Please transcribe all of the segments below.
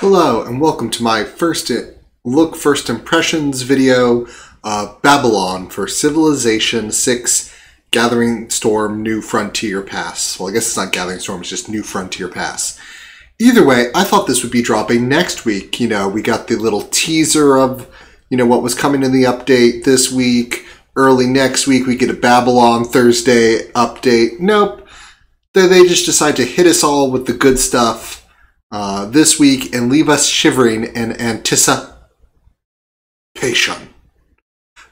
Hello and welcome to my first impressions video, Babylon for Civilization 6 Gathering Storm New Frontier Pass. Well, I guess it's not Gathering Storm, it's just New Frontier Pass. Either way, I thought this would be dropping next week. You know, we got the little teaser of, what was coming in the update this week. Early next week, we get a Babylon Thursday update. Nope. They just decide to hit us all with the good stuff this week and leave us shivering in anticipation.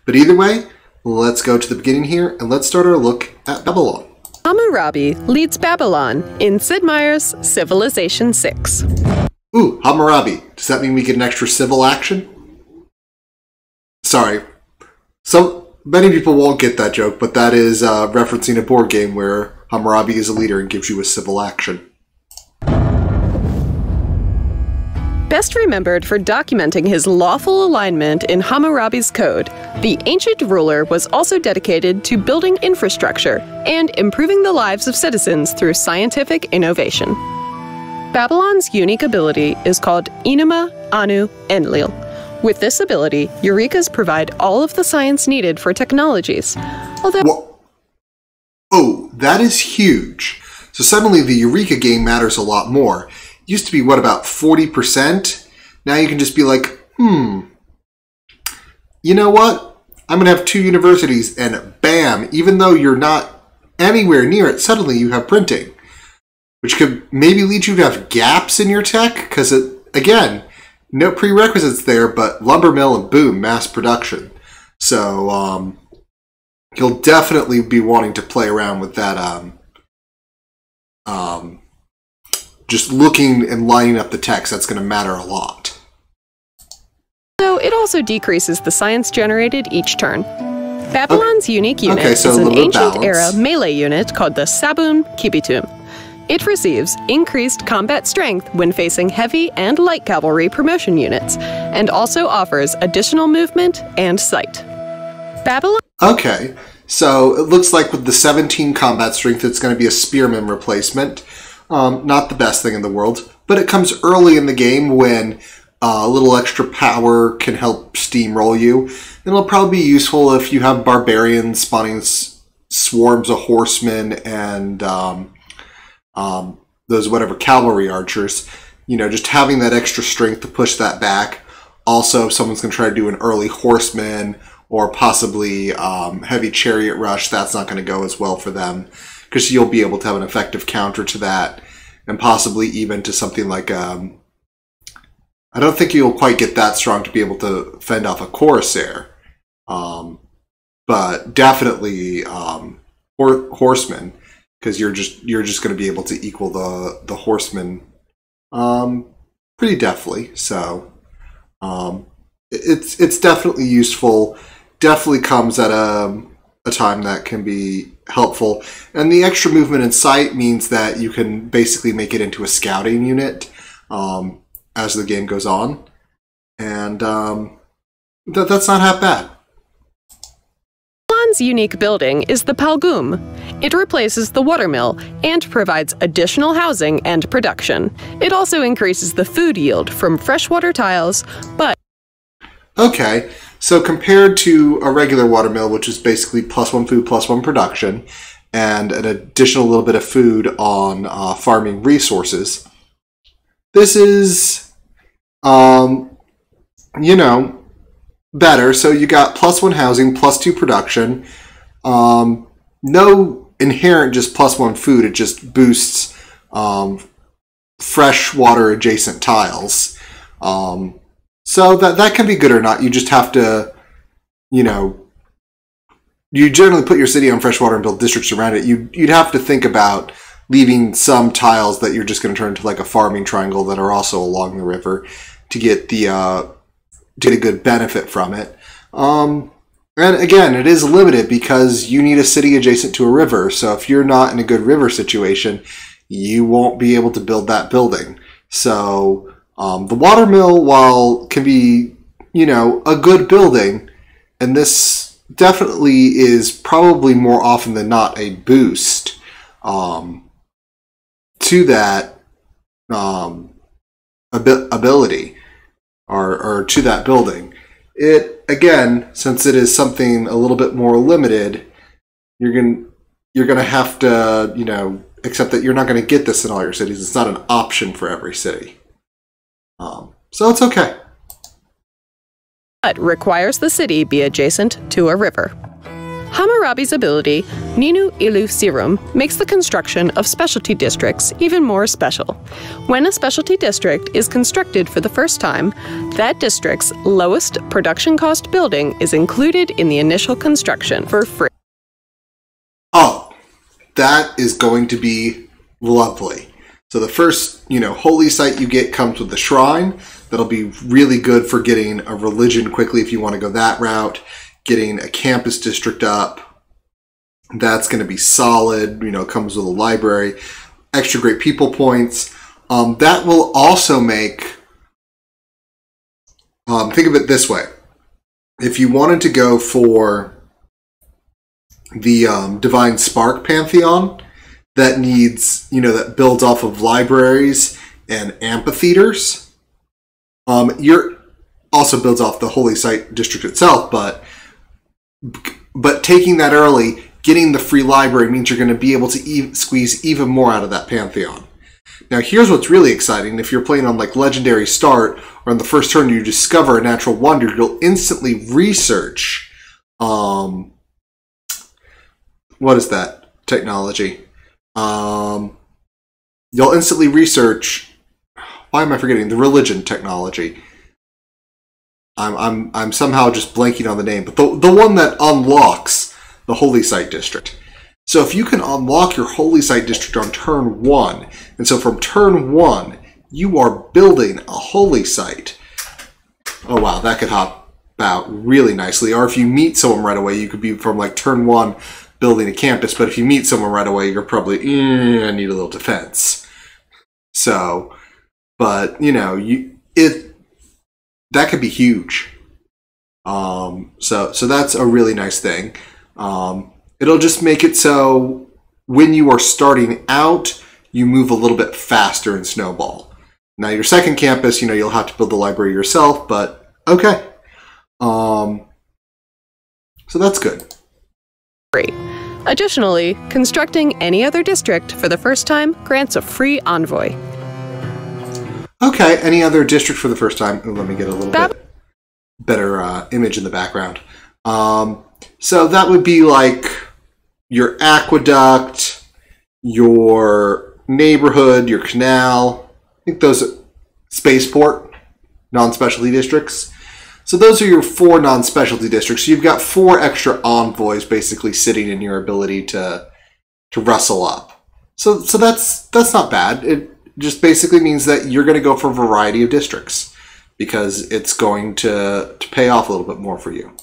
But either way, let's go to the beginning here and let's start our look at Babylon. Hammurabi leads Babylon in Sid Meier's Civilization 6. Ooh, Hammurabi. Does that mean we get an extra civil action? Sorry. So many people won't get that joke, but that is referencing a board game where Hammurabi is a leader and gives you a civil action. Best remembered for documenting his lawful alignment in Hammurabi's code, the ancient ruler was also dedicated to building infrastructure and improving the lives of citizens through scientific innovation. Babylon's unique ability is called Enuma Anu Enlil. With this ability, Eurekas provide all of the science needed for technologies. Although Oh, that is huge. So suddenly the Eureka game matters a lot more. Used to be, what, about 40%? Now you can just be like, you know what? I'm going to have 2 universities, and bam, even though you're not anywhere near it, suddenly you have printing. Which could maybe lead you to have gaps in your tech, because, again, no prerequisites there, but lumber mill and boom, mass production. So, you'll definitely be wanting to play around with that, just looking and lining up the text. That's going to matter a lot. So it also decreases the science generated each turn. Babylon's unique unit is an ancient-era melee unit called the Sabun Kibitum. It receives increased combat strength when facing heavy and light cavalry promotion units, and also offers additional movement and sight. Babylon. Okay, so it looks like with the 17 combat strength, it's going to be a spearman replacement. Not the best thing in the world, but it comes early in the game when a little extra power can help steamroll you. And it'll probably be useful if you have barbarians spawning swarms of horsemen and those whatever cavalry archers. Just having that extra strength to push that back. Also, if someone's going to try to do an early horseman or possibly heavy chariot rush, that's not going to go as well for them, because you'll be able to have an effective counter to that, and possibly even to something like, I don't think you'll quite get that strong to be able to fend off a Corsair, but definitely horsemen, because you're just going to be able to equal the horsemen pretty deftly. So it's definitely useful. Definitely comes at a time that can be helpful, and the extra movement and sight means that you can basically make it into a scouting unit as the game goes on, and that's not half bad. Babylon's unique building is the Palgum. It replaces the watermill and provides additional housing and production. It also increases the food yield from freshwater tiles, but okay. So compared to a regular watermill, which is basically +1 food, +1 production, and an additional little bit of food on farming resources, this is, better. So you got +1 housing, +2 production, no inherent just +1 food, it just boosts freshwater adjacent tiles. So that can be good or not. You just have to, you generally put your city on freshwater and build districts around it. You'd have to think about leaving some tiles that you're just going to turn into like a farming triangle that are also along the river to get a good benefit from it. And again, it is limited because you need a city adjacent to a river. So if you're not in a good river situation, you won't be able to build that building. So the watermill, while can be, a good building, and this definitely is probably more often than not a boost to that ability or to that building. It, again, since it is something a little bit more limited, you're gonna have to, you know, accept that you're not going to get this in all your cities. It's not an option for every city. So it's okay. But requires the city be adjacent to a river. Hammurabi's ability, Ninu Ilu Sirum, makes the construction of specialty districts even more special. When a specialty district is constructed for the first time, that district's lowest production cost building is included in the initial construction for free. Oh, that is going to be lovely. So the first, you know, holy site you get comes with the shrine. That'll be really good for getting a religion quickly if you want to go that route. Getting a campus district up, that's going to be solid. You know, it comes with a library, extra great people points. That will also make, think of it this way. If you wanted to go for the Divine Spark Pantheon, that needs, you know, that builds off of libraries and amphitheaters. You're also builds off the Holy Site District itself, but taking that early, getting the free library means you're going to be able to squeeze even more out of that Pantheon. Now, here's what's really exciting. If you're playing on like Legendary Start, or on the first turn you discover a natural wonder, you'll instantly research, what is that technology? You'll instantly research, why am I forgetting? The religion technology. I'm somehow just blanking on the name, but the one that unlocks the Holy Site District. So if you can unlock your Holy Site District on turn 1, and so from turn 1, you are building a Holy Site. Oh wow, that could hop out really nicely. Or if you meet someone right away, you could be from like turn 1 building a campus, but if you meet someone right away, you're probably, I need a little defense. So, but you know, that could be huge. So that's a really nice thing. It'll just make it so when you are starting out, you move a little bit faster in Snowball. Now your second campus, you know, you'll have to build the library yourself, but okay. So that's good. Great. Additionally, constructing any other district for the first time grants a free envoy. Okay, any other district for the first time? Ooh, let me get a little bit better image in the background. So that would be like your aqueduct, your neighborhood, your canal. I think those are spaceport, non-specialty districts. So those are your 4 non-specialty districts. So you've got 4 extra envoys basically sitting in your ability to rustle up. So that's not bad. It just basically means that you're going to go for a variety of districts because it's going to pay off a little bit more for you.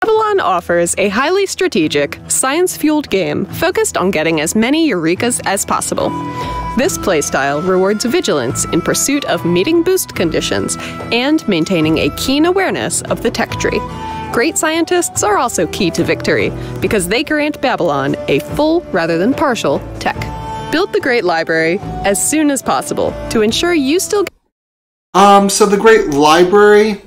Babylon offers a highly strategic, science-fueled game focused on getting as many Eurekas as possible. This playstyle rewards vigilance in pursuit of meeting boost conditions and maintaining a keen awareness of the tech tree. Great scientists are also key to victory because they grant Babylon a full rather than partial tech. Build the Great Library as soon as possible to ensure you still get so the Great Library,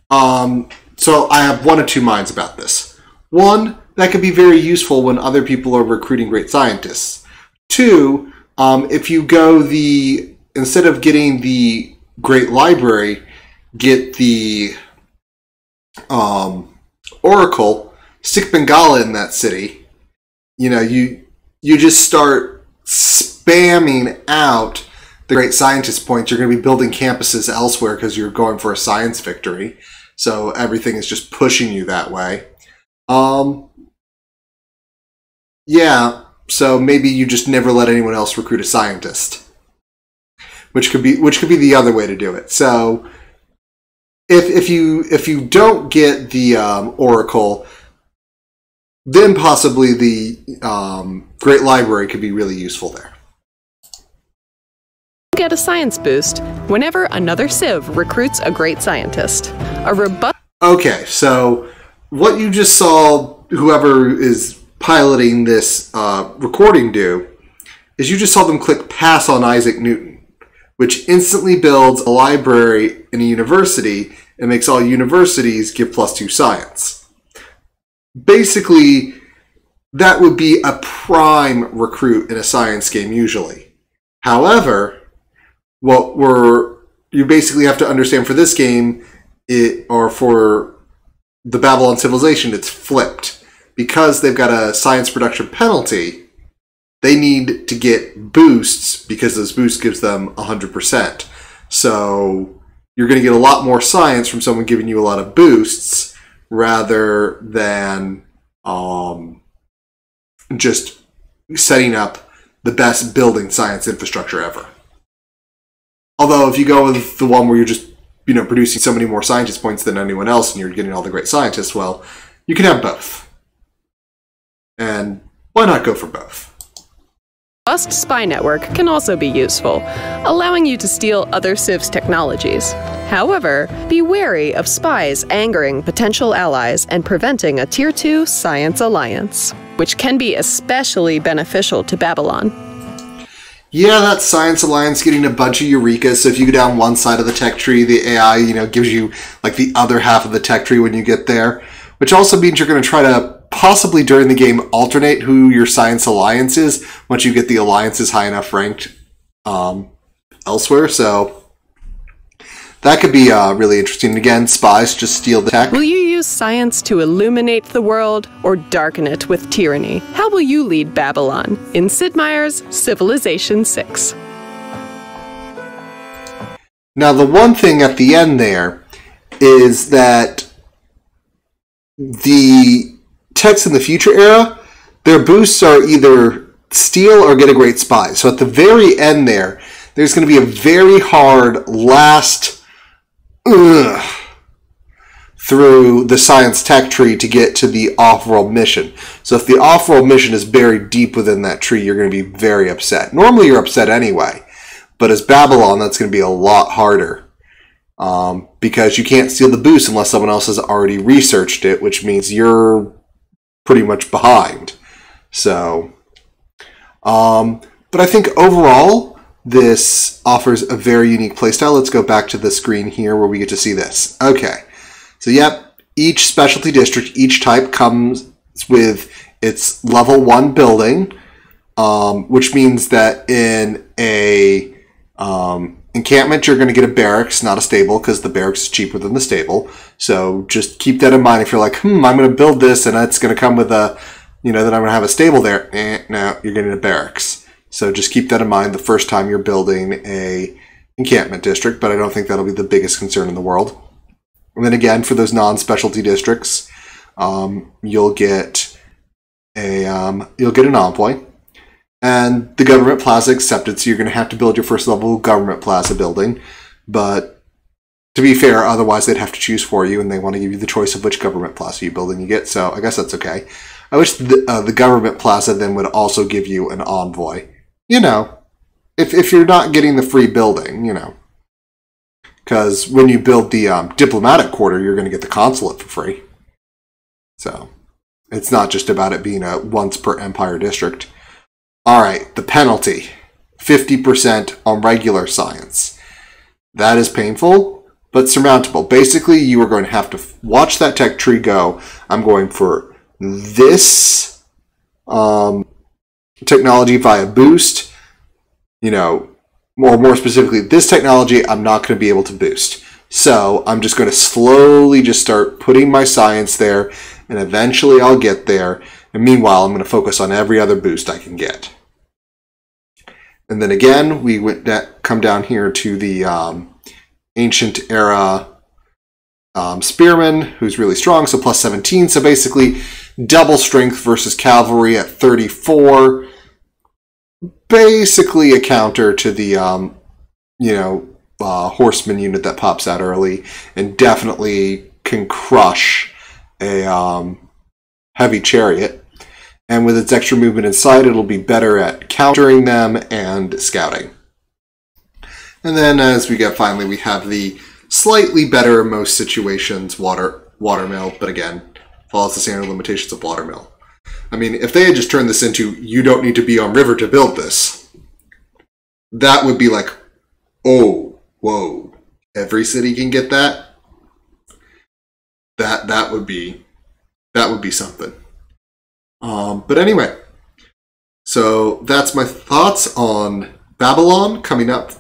so I have one of two minds about this. One, that could be very useful when other people are recruiting great scientists. Two, if you go instead of getting the Great Library, get the Oracle, stick Bengala in that city. You know, you just start spamming out the great scientist points. You're going to be building campuses elsewhere because you're going for a science victory. So everything is just pushing you that way. Yeah, so maybe you just never let anyone else recruit a scientist, which could be the other way to do it. So if you don't get the Oracle, then possibly the Great Library could be really useful there. a science boost whenever another Civ recruits a great scientist. A robust... Okay, so what you just saw whoever is piloting this recording do is you just saw them click pass on Isaac Newton. which instantly builds a library in a university and makes all universities give +2 science. Basically, that would be a prime recruit in a science game usually. However, you basically have to understand for this game, or for the Babylon Civilization, it's flipped. Because they've got a science production penalty, they need to get boosts because those boosts gives them 100%. So you're going to get a lot more science from someone giving you a lot of boosts rather than just setting up the best building science infrastructure ever. Although if you go with the one where you're just producing so many more scientist points than anyone else and you're getting all the great scientists, well, you can have both. And why not go for both? Bust spy network can also be useful, allowing you to steal other civs' technologies. However, be wary of spies angering potential allies and preventing a Tier 2 science alliance, which can be especially beneficial to Babylon. Yeah, that science alliance getting a bunch of eurekas. So if you go down one side of the tech tree, the AI, gives you like the other half of the tech tree when you get there, which also means you're going to try to possibly during the game alternate who your science alliance is once you get the alliances high enough ranked elsewhere. So that could be really interesting. Again, spies just steal the tech. Will you use science to illuminate the world or darken it with tyranny? How will you lead Babylon in Sid Meier's Civilization 6? Now, the one thing at the end there is that the techs in the future era, their boosts are either steal or get a great spy. So at the very end there's going to be a very hard last through the science tech tree to get to the off-world mission. So if the off-world mission is buried deep within that tree, you're going to be very upset. Normally you're upset anyway, but as Babylon, that's going to be a lot harder. Because you can't steal the boost unless someone else has already researched it, which means you're pretty much behind. So, but I think overall, this offers a very unique playstyle. Let's go back to the screen here where we get to see this. Okay, so yep, each specialty district, each type comes with its level 1 building, which means that in a encampment, you're going to get a barracks, not a stable, because the barracks is cheaper than the stable. So just keep that in mind. If you're like, I'm going to build this, and it's going to come with a, that I'm going to have a stable there. No, you're getting a barracks. So just keep that in mind the first time you're building a encampment district, but I don't think that'll be the biggest concern in the world. And then again, for those non-specialty districts, you'll get an envoy. And the government plaza accepted, so you're going to have to build your first level government plaza building. But to be fair, otherwise they'd have to choose for you, and they want to give you the choice of which government plaza you build and you get. So I guess that's okay. I wish the government plaza then would also give you an envoy. If you're not getting the free building, Because when you build the diplomatic quarter, you're going to get the consulate for free. So it's not just about it being a once per empire district. All right, the penalty, 50% on regular science. That is painful, but surmountable. Basically, you are going to have to watch that tech tree go. I'm going for this technology via boost. More specifically, this technology I'm not going to be able to boost. So I'm just going to slowly just start putting my science there, and eventually I'll get there. And meanwhile, I'm going to focus on every other boost I can get. And then again, we come down here to the ancient era spearman, who's really strong, so plus 17. So basically, double strength versus cavalry at 34. Basically a counter to the, horseman unit that pops out early, and definitely can crush a heavy chariot. And with its extra movement inside, it'll be better at countering them and scouting. And then as we get, finally, we have the slightly better in most situations watermill, but again, follows the standard limitations of watermill. I mean, if they had just turned this into, you don't need to be on river to build this, that would be like Oh, whoa. Every city can get that? That would be something. But anyway, so that's my thoughts on Babylon coming up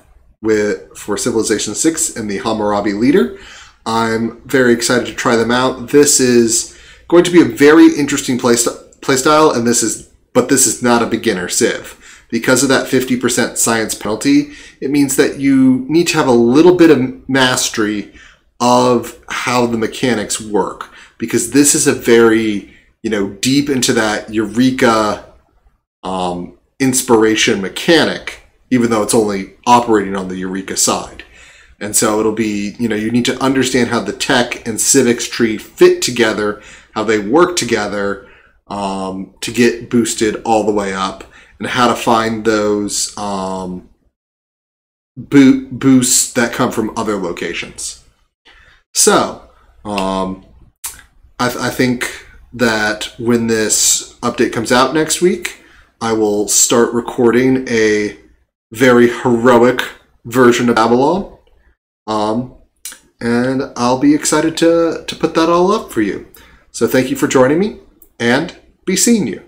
for Civilization 6 and the Hammurabi Leader. I'm very excited to try them out. This is going to be a very interesting playstyle, and this is not a beginner Civ. Because of that 50% science penalty, it means that you need to have a little bit of mastery of how the mechanics work. Because this is a very, deep into that Eureka inspiration mechanic, even though it's only operating on the Eureka side. And so it'll be, you need to understand how the tech and civics tree fit together, how they work together to get boosted all the way up, and how to find those boosts that come from other locations. So, I think that when this update comes out next week, I will start recording a very heroic version of Babylon. And I'll be excited to put that all up for you. So thank you for joining me, and be seeing you.